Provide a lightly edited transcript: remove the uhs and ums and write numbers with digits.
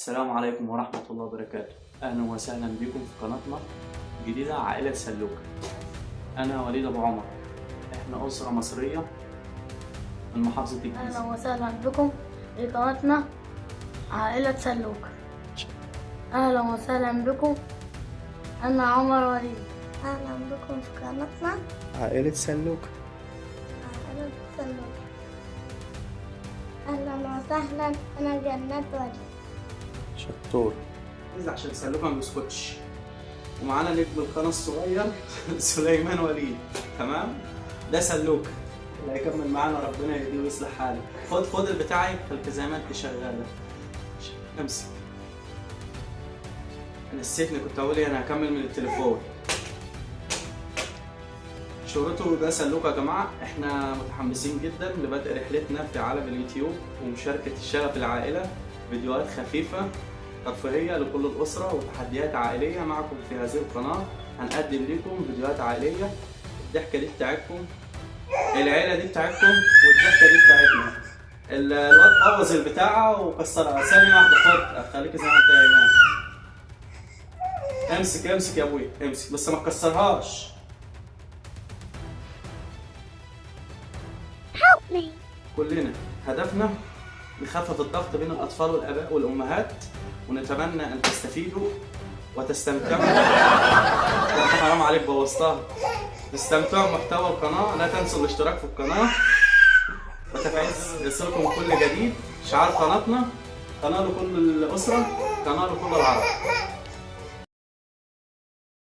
السلام عليكم ورحمة الله وبركاته. أهلا وسهلا بكم في قناتنا الجديدة عائلة سلوكة. أنا وليد أبو عمر، إحنا أسرة مصرية من محافظة الجيزة. أهلا وسهلا بكم في قناتنا عائلة سلوكة. أهلا وسهلا بكم، أنا عمر وليد. أهلا بكم في قناتنا عائلة سلوكة. عائلة سلوكة. أهلا وسهلا، أنا جنات وليد. شطور. عشان سلوكة ما بيسكتش. ومعانا نجم القناة الصغير سليمان وليد. تمام؟ ده سلوكة اللي هيكمل معانا، ربنا يهديه ويصلح حاله. خد البتاعي، خليك زي ما انت شغالة. امسك. نسيتني، كنت هقول ايه، انا هكمل من التليفون. شهرته ده سلوكة يا جماعة. احنا متحمسين جدا لبدء رحلتنا في عالم اليوتيوب ومشاركة الشغف العائلة، فيديوهات خفيفة ترفيهية لكل الأسرة وتحديات عائلية معكم في هذه القناة. هنقدم لكم فيديوهات عائلية، الضحكة دي بتاعتكم، العيلة دي بتاعتكم، والضحكة دي بتاعتنا. الواد بوظ البتاعة وكسرها. ثانية واحدة، خد خليك زي ما انت يا إيمان. امسك يا ابوي، امسك بس ما تكسرهاش. كلنا هدفنا نخفف الضغط بين الأطفال والآباء والأمهات، ونتمنى أن تستفيدوا وتستمتعوا. حرام عليك بوظتها. تستمتعوا بمحتوى القناة. لا تنسوا الاشتراك في القناة وتفعيل يصلكم كل جديد. شعار قناتنا: قناة لكل الأسرة، قناة لكل العرب.